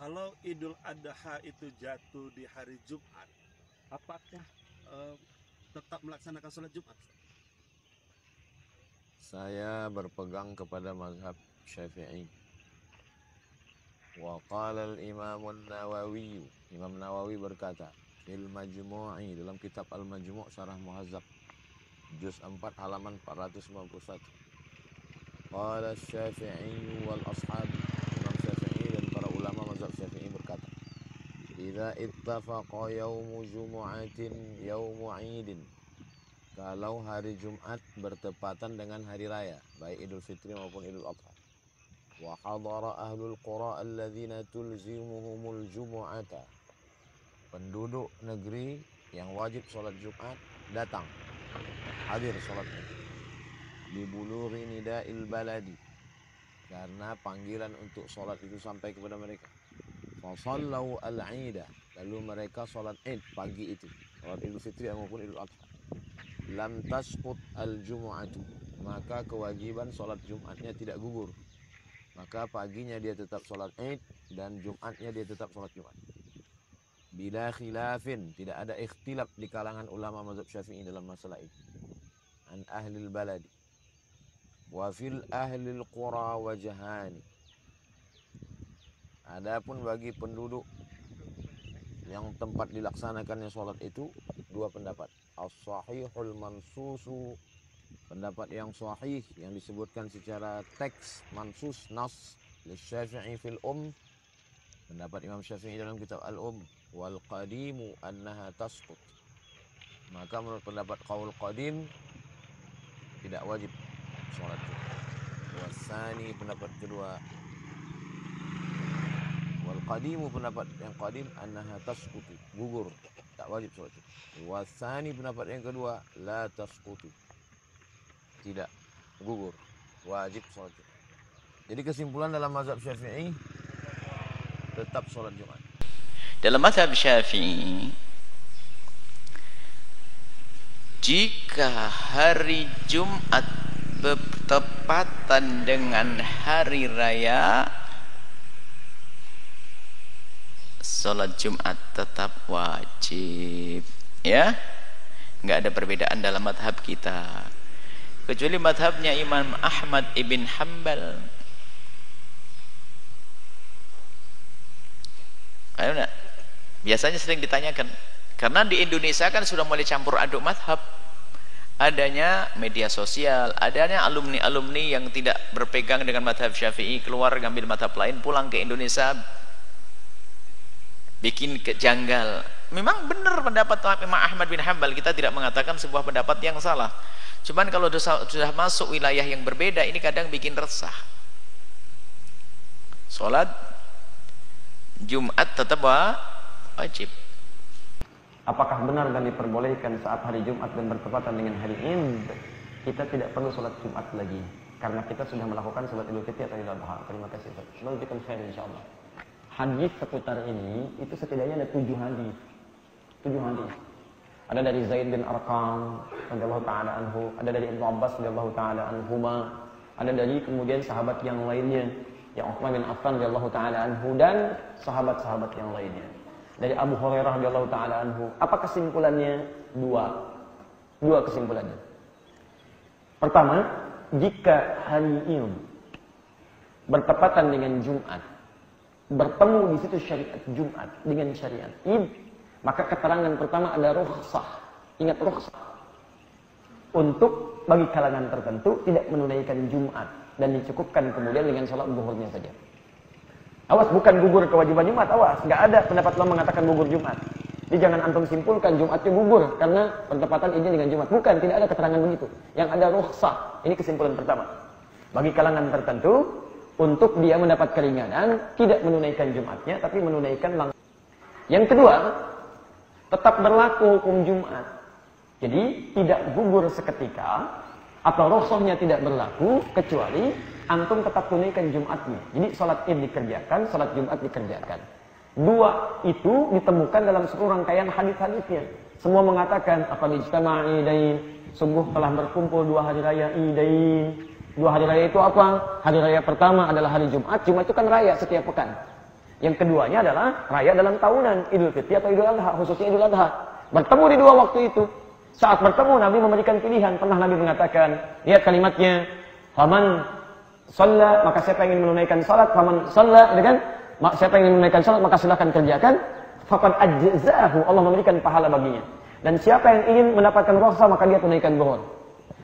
Kalau Idul Adha itu jatuh di hari Jumat, apakah tetap melaksanakan sholat Jumat? Saya berpegang kepada mazhab Syafi'i. Wa qala al-Imam an-Nawawi, Imam Nawawi berkata, fil Majmu'i, dalam kitab Al-Majmu' Syarah Muhazzab, juz 4 halaman 491. Qala Syafi'i wal ashab, Imam Syafi'i dan para ulama mazhab Syafi'i berkata, idza ittafaqa yaumu jumu'atin yaumu 'idin, kalau hari Jumat bertepatan dengan hari raya, baik Idul Fitri maupun Idul Adha. Wa hadara ahlul qura alladzina tulzimuhumul jumu'ata, penduduk negeri yang wajib sholat Jumat datang, hadir sholatnya. Libulughi nida'il baladi, karena panggilan untuk sholat itu sampai kepada mereka. Fasallau al-'ida, lalu mereka sholat Id pagi itu, sholat Idul Fitri maupun Idul Adha. Lam tasqut al-jumu'atu, maka kewajiban sholat Jumatnya tidak gugur. Maka paginya dia tetap sholat Id dan Jumatnya dia tetap sholat Jumat. Bila khilafin, tidak ada ikhtilaf di kalangan ulama mazhab Syafi'i dalam masalah ini. An ahlil baladi wa fil ahlil qura wajhani. Adapun bagi penduduk yang tempat dilaksanakannya sholat itu dua pendapat. As-sahihul mansusu, pendapat yang sahih yang disebutkan secara teks mansus nas li Syafi'i fil pendapat Imam Syafi'i dalam kitab al wal qadimu annaha tasqut, maka menurut pendapat qaul qadim tidak wajib sholat. Wasani, pendapat kedua, wal qadimu, pendapat yang qadim, annaha tasqutu, gugur, tak wajib sholat. Wasani, pendapat yang kedua, la tasqutu, tidak gugur, wajib sholat. Jadi kesimpulan dalam mazhab Syafi'i tetap sholat Jumat. Dalam mazhab Syafi'i, jika hari Jumat bertepatan dengan hari raya, sholat Jumat tetap wajib, ya, nggak ada perbedaan dalam madhab kita, kecuali madhabnya Imam Ahmad ibn Hanbal. Ayo, nak? Biasanya sering ditanyakan, karena di Indonesia kan sudah mulai campur aduk madhab, adanya media sosial, adanya alumni-alumni yang tidak berpegang dengan madhab Syafi'i, keluar ngambil madhab lain, pulang ke Indonesia bikin kejanggal. Memang benar pendapat Imam Ahmad bin Hanbal, kita tidak mengatakan sebuah pendapat yang salah. Cuman kalau sudah masuk wilayah yang berbeda, ini kadang bikin resah. Sholat Jumat tetap wajib. Apakah benar dan diperbolehkan saat hari Jumat dan bertepatan dengan hari Id kita tidak perlu sholat Jumat lagi karena kita sudah melakukan sholat Idul Fitri atau Idul Adha? Terima kasih. Semoga kita share insyaallah. Hadis seputar ini itu setidaknya ada 7 hadis. 7 hadis. Ada dari Zaid bin Arqam radhiyallahu taala anhu, ada dari Ibnu Abbas radhiyallahu taala anhuma, ada dari kemudian sahabat yang lainnya, yang Utsman bin Affan radhiyallahu taala anhu, dan sahabat-sahabat yang lainnya. Dari Abu Hurairah radhiyallahu taala anhu. Apa kesimpulannya? Dua kesimpulannya. Pertama, jika hari Id bertepatan dengan Jumat, bertemu di situ syariat Jumat dengan syariat Id, maka keterangan pertama ada rukhsah. Ingat rukhsah. Untuk bagi kalangan tertentu tidak menunaikan Jumat dan dicukupkan kemudian dengan sholat zuhurnya saja. Awas, bukan gugur kewajiban Jumat, awas. Nggak ada pendapat lo mengatakan gugur Jumat. Jadi jangan antum simpulkan Jumatnya gugur karena bertepatan Idnya dengan Jumat. Bukan, tidak ada keterangan begitu. Yang ada rukhsah. Ini kesimpulan pertama. Bagi kalangan tertentu, untuk dia mendapat keringanan, tidak menunaikan Jumatnya, tapi menunaikan langsung. Yang kedua, tetap berlaku hukum Jumat. Jadi tidak gugur seketika, atau rukhsahnya tidak berlaku, kecuali antum tetap tunaikan Jumatnya. Jadi sholat Id dikerjakan, sholat Jumat dikerjakan. Dua itu ditemukan dalam seluruh rangkaian hadis-hadisnya. Semua mengatakan apa ijtama'a idain, sungguh telah berkumpul 2 hari raya idain. 2 hari raya itu apa? Hari raya pertama adalah hari Jumat. Jumat itu kan raya setiap pekan. Yang keduanya adalah raya dalam tahunan, Idul Fitri atau Idul Adha, khususnya Idul Adha. Bertemu di dua waktu itu. Saat bertemu Nabi memberikan pilihan. Pernah Nabi mengatakan, lihat kalimatnya, faman shalla, maka siapa yang ingin menunaikan salat, faman shalla, kan? Siapa yang ingin menunaikan salat maka silakan kerjakan. Faqad ajza'ahu, Allah memberikan pahala baginya. Dan siapa yang ingin mendapatkan rukhsah maka dia tunaikan zuhur.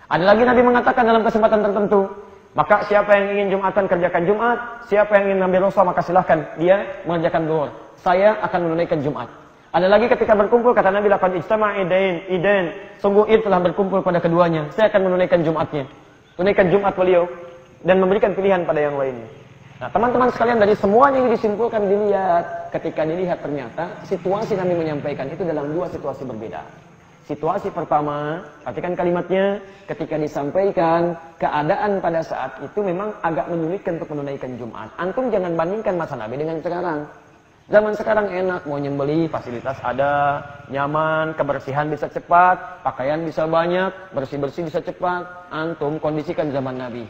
Ada lagi Nabi mengatakan dalam kesempatan tertentu, maka siapa yang ingin Jumatan kerjakan Jumat, siapa yang ingin ambil rukhsah maka silahkan dia mengerjakan zuhur. Saya akan menunaikan Jumat. Ada lagi ketika berkumpul kata Nabi laqad ijtama'a idain, sungguh id telah berkumpul pada keduanya. Saya akan menunaikan Jumatnya. Tunaikan Jumat beliau dan memberikan pilihan pada yang lainnya. Nah, teman-teman sekalian, dari semuanya ini disimpulkan dilihat, ketika dilihat ternyata situasi Nabi menyampaikan itu dalam dua situasi berbeda. Situasi pertama, perhatikan kalimatnya, ketika disampaikan keadaan pada saat itu memang agak menyulitkan untuk menunaikan Jumat. Antum jangan bandingkan masa Nabi dengan sekarang. Zaman sekarang enak, mau nyembeli, fasilitas ada, nyaman, kebersihan bisa cepat, pakaian bisa banyak, bersih-bersih bisa cepat. Antum kondisikan zaman Nabi.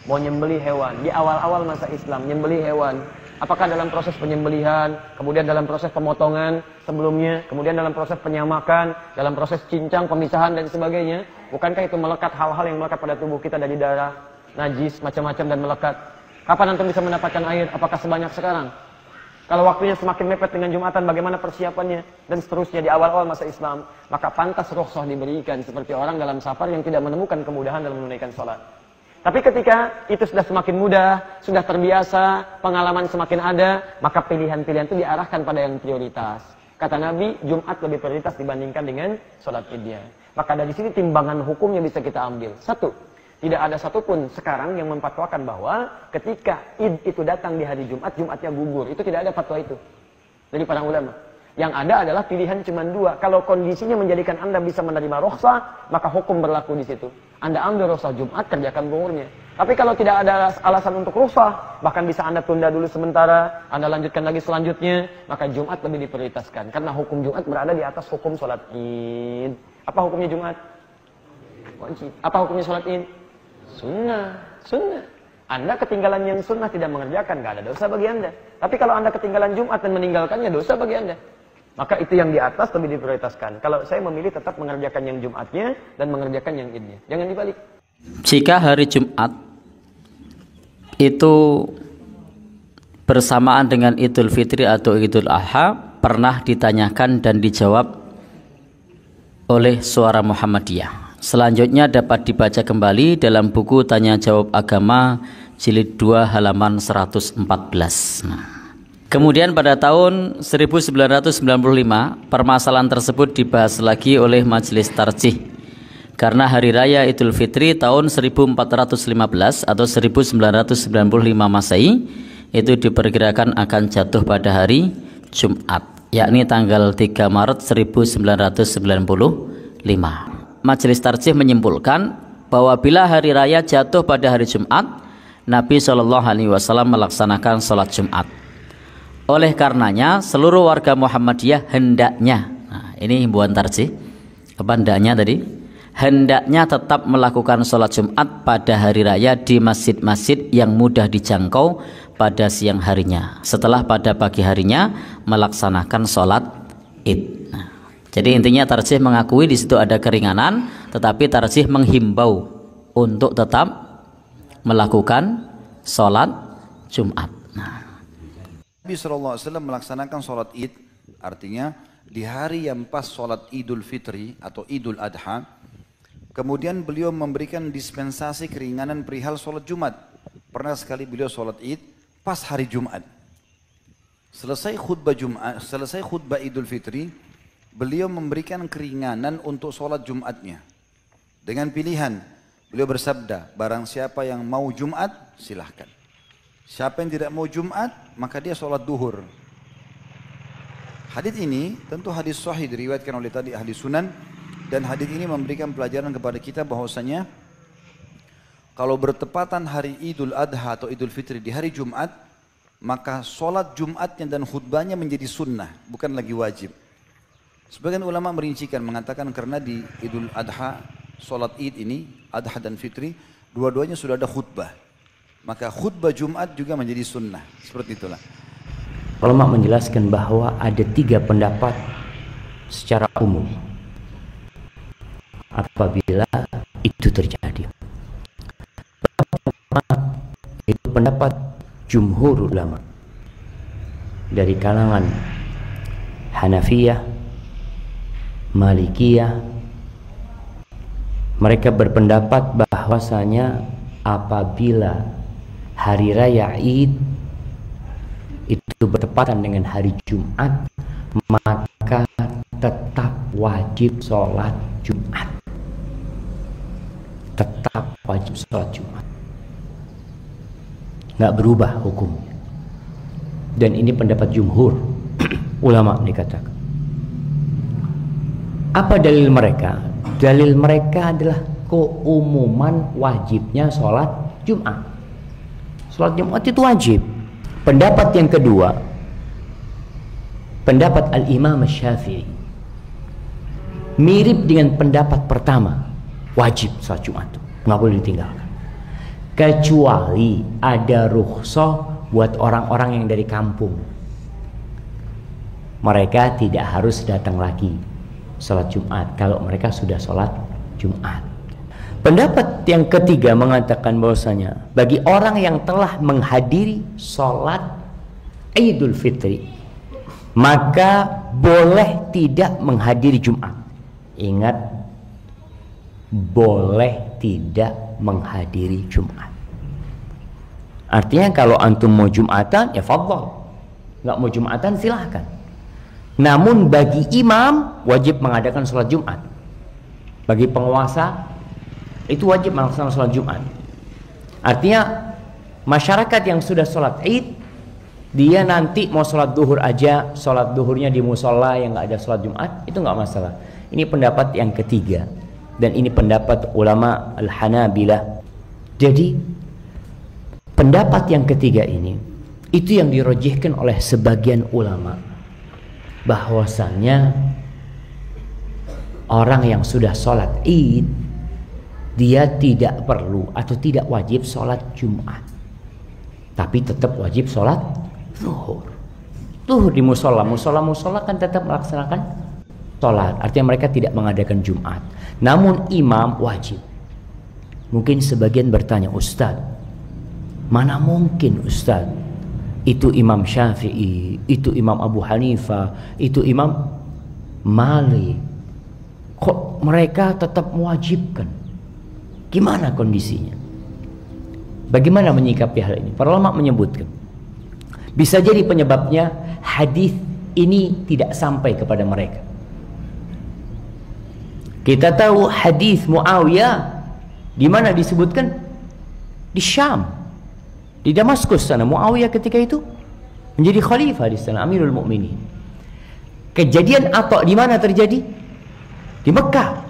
Mau nyembeli hewan, di awal-awal masa Islam, nyembeli hewan. Apakah dalam proses penyembelihan, kemudian dalam proses pemotongan sebelumnya, kemudian dalam proses penyamakan, dalam proses cincang, pemisahan dan sebagainya. Bukankah itu melekat hal-hal yang melekat pada tubuh kita dari darah, najis, macam-macam dan melekat. Kapan antum bisa mendapatkan air? Apakah sebanyak sekarang? Kalau waktunya semakin mepet dengan Jumatan, bagaimana persiapannya? Dan seterusnya di awal-awal masa Islam. Maka pantas rukhsah diberikan seperti orang dalam safar yang tidak menemukan kemudahan dalam menunaikan sholat. Tapi ketika itu sudah semakin mudah, sudah terbiasa, pengalaman semakin ada, maka pilihan-pilihan itu diarahkan pada yang prioritas. Kata Nabi, Jumat lebih prioritas dibandingkan dengan sholat idnya. Maka dari sini timbangan hukumnya bisa kita ambil. Satu, tidak ada satupun sekarang yang memfatwakan bahwa ketika id itu datang di hari Jumat, Jumatnya gugur. Itu tidak ada fatwa itu dari para ulama. Yang ada adalah pilihan cuma dua. Kalau kondisinya menjadikan Anda bisa menerima rukhsah, maka hukum berlaku di situ. Anda ambil rukhsah Jumat, kerjakan zuhurnya. Tapi kalau tidak ada alasan untuk rukhsah, bahkan bisa Anda tunda dulu sementara, Anda lanjutkan lagi selanjutnya, maka Jumat lebih diprioritaskan. Karena hukum Jumat berada di atas hukum sholat id. Apa hukumnya Jumat? Wajib. Apa hukumnya sholat id? Sunnah. Sunnah. Anda ketinggalan yang sunnah tidak mengerjakan, nggak ada dosa bagi Anda. Tapi kalau Anda ketinggalan Jumat dan meninggalkannya, dosa bagi Anda. Maka itu yang di atas lebih diprioritaskan. Kalau saya memilih tetap mengerjakan yang Jumatnya dan mengerjakan yang idnya. Jangan dibalik. Jika hari Jumat itu bersamaan dengan Idul Fitri atau Idul Adha, pernah ditanyakan dan dijawab oleh Suara Muhammadiyah. Selanjutnya dapat dibaca kembali dalam buku Tanya Jawab Agama jilid 2 halaman 114. Kemudian pada tahun 1995 permasalahan tersebut dibahas lagi oleh Majelis Tarjih karena hari raya Idul Fitri tahun 1415 atau 1995 Masehi itu diperkirakan akan jatuh pada hari Jumat, yakni tanggal 3 Maret 1995. Majelis Tarjih menyimpulkan bahwa bila hari raya jatuh pada hari Jumat, Nabi SAW melaksanakan sholat Jumat. Oleh karenanya seluruh warga Muhammadiyah hendaknya, nah ini himbauan Tarjih, apa hendaknya tadi? Hendaknya tetap melakukan sholat Jumat pada hari raya di masjid-masjid yang mudah dijangkau pada siang harinya, setelah pada pagi harinya melaksanakan sholat id. Nah, jadi intinya Tarjih mengakui di situ ada keringanan, tetapi Tarjih menghimbau untuk tetap melakukan sholat Jumat. Nabi SAW melaksanakan sholat id, artinya di hari yang pas sholat Idul Fitri atau Idul Adha, kemudian beliau memberikan dispensasi keringanan perihal sholat Jumat. Pernah sekali beliau sholat id pas hari Jumat. Selesai khutbah Jumat, selesai khutbah Idul Fitri, beliau memberikan keringanan untuk sholat Jumatnya. Dengan pilihan, beliau bersabda, barang siapa yang mau Jumat, silahkan. Siapa yang tidak mau Jumat, maka dia sholat duhur. Hadis ini tentu hadis sahih diriwayatkan oleh tadi ahli sunan, dan hadis ini memberikan pelajaran kepada kita bahwasanya kalau bertepatan hari Idul Adha atau Idul Fitri di hari Jumat, maka sholat Jumatnya dan khutbahnya menjadi sunnah, bukan lagi wajib. Sebagian ulama merincikan mengatakan karena di Idul Adha, sholat id ini, Adha dan Fitri, dua-duanya sudah ada khutbah. Maka khutbah Jumat juga menjadi sunnah. Seperti itulah. ulama menjelaskan bahwa ada 3 pendapat secara umum apabila itu terjadi. Pertama, itu pendapat jumhur ulama dari kalangan Hanafiyah, Malikiyah. Mereka berpendapat bahwasanya apabila hari raya Id itu bertepatan dengan hari Jumat, maka tetap wajib sholat Jumat. Tetap wajib sholat Jumat. Nggak berubah hukumnya. Dan ini pendapat jumhur ulama dikatakan. Apa dalil mereka? Dalil mereka adalah keumuman wajibnya sholat Jumat. Sholat Jumat itu wajib. Pendapat yang kedua, pendapat Al-Imam Syafi'i, mirip dengan pendapat pertama, wajib sholat Jumat, nggak boleh ditinggalkan. Kecuali ada rukhsah buat orang-orang yang dari kampung. Mereka tidak harus datang lagi sholat Jumat kalau mereka sudah sholat Jumat. Pendapat yang ketiga mengatakan bahwasanya bagi orang yang telah menghadiri sholat Idul Fitri, maka boleh tidak menghadiri Jumat. Ingat, boleh tidak menghadiri Jumat. Artinya kalau antum mau Jumatan, ya fadhal. Nggak mau Jumatan, silahkan. Namun bagi imam wajib mengadakan sholat Jumat. Bagi penguasa itu wajib melaksanakan sholat Jumat. Artinya masyarakat yang sudah sholat Id, dia nanti mau sholat duhur aja, sholat duhurnya di musola yang nggak ada sholat Jumat, itu nggak masalah. Ini pendapat yang ketiga, dan ini pendapat ulama Al-Hanabilah. Jadi pendapat yang ketiga ini itu yang dirojihkan oleh sebagian ulama, bahwasannya orang yang sudah sholat Id dia tidak perlu atau tidak wajib sholat Jumat, tapi tetap wajib sholat zuhur. Zuhur di musola, musola kan tetap melaksanakan sholat. Artinya mereka tidak mengadakan Jumat. Namun imam wajib. Mungkin sebagian bertanya, Ustaz, mana mungkin Ustaz? Itu Imam Syafi'i, itu Imam Abu Hanifah, itu Imam Malik, kok mereka tetap mewajibkan? Gimana kondisinya? Bagaimana menyikapi hal ini? Para ulama menyebutkan, bisa jadi penyebabnya hadis ini tidak sampai kepada mereka. Kita tahu hadis Muawiyah di mana disebutkan? Di Syam, di Damaskus sana. Muawiyah ketika itu menjadi khalifah di sana, Amirul Mukminin. Kejadian atau di mana terjadi? Di Mekah.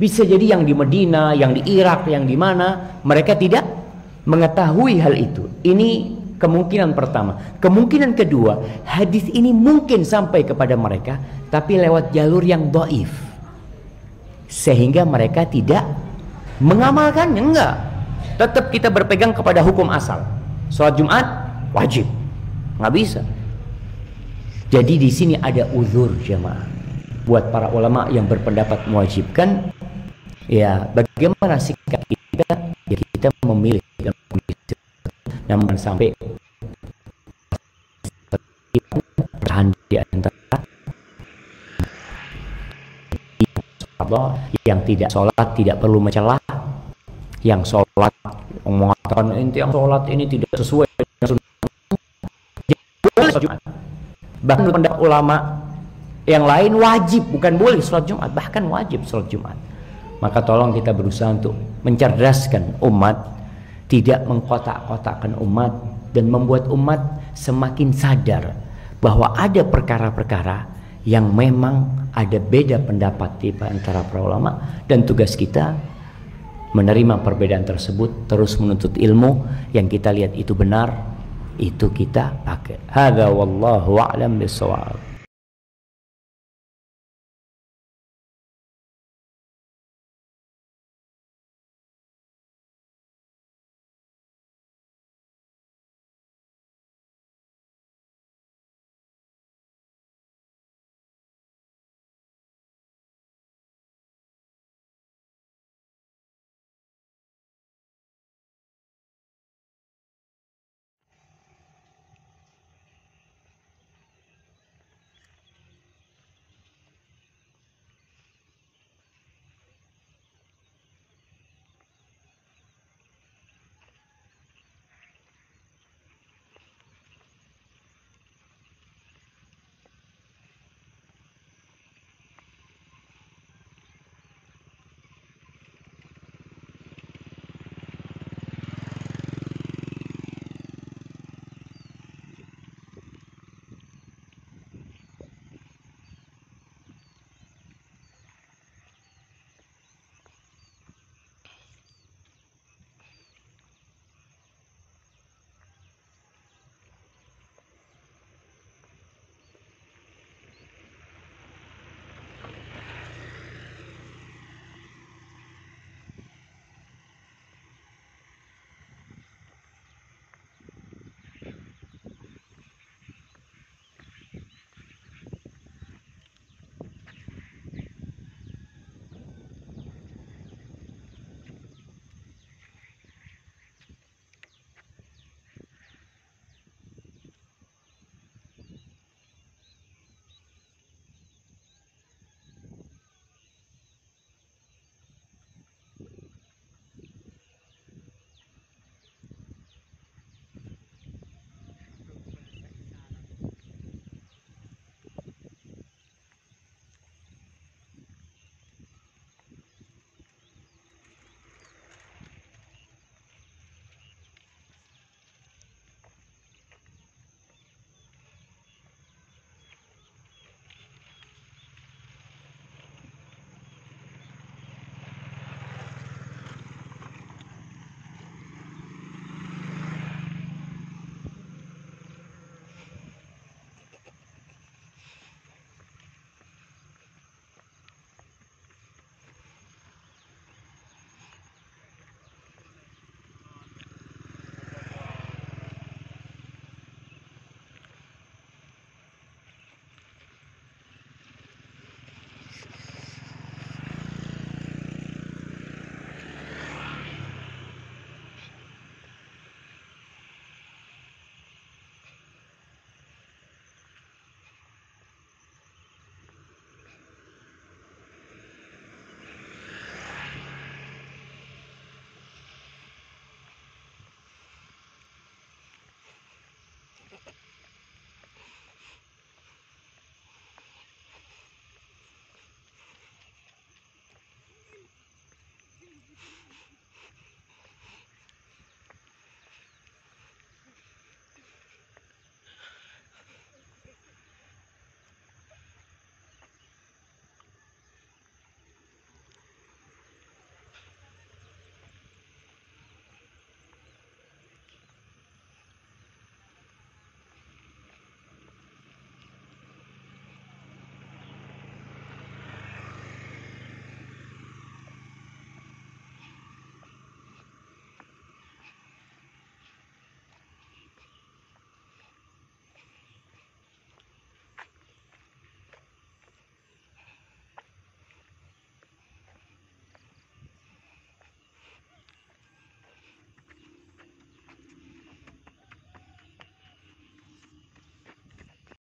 Bisa jadi yang di Medina, yang di Irak, yang di mana mereka tidak mengetahui hal itu. Ini kemungkinan pertama. Kemungkinan kedua, hadis ini mungkin sampai kepada mereka, tapi lewat jalur yang dhaif, sehingga mereka tidak mengamalkannya. Enggak, tetap kita berpegang kepada hukum asal. Sholat Jumat wajib, nggak bisa. Jadi di sini ada uzur jemaah buat para ulama yang berpendapat mewajibkan. Ya, bagaimana sikap kita? Ya, kita memilih. Namun sampai bertahan di antara yang tidak sholat tidak perlu mencelah, yang sholat mengatakan inti yang sholat ini tidak sesuai dengan sunnah. Bahkan pendapat ulama yang lain wajib, bukan boleh sholat Jumat, bahkan wajib sholat Jumat. Maka tolong kita berusaha untuk mencerdaskan umat, tidak mengkotak-kotakkan umat, dan membuat umat semakin sadar bahwa ada perkara-perkara yang memang ada beda pendapat di antara para ulama, dan tugas kita menerima perbedaan tersebut, terus menuntut ilmu. Yang kita lihat itu benar, itu kita pakai. Hadza wallahu a'lam bissawab.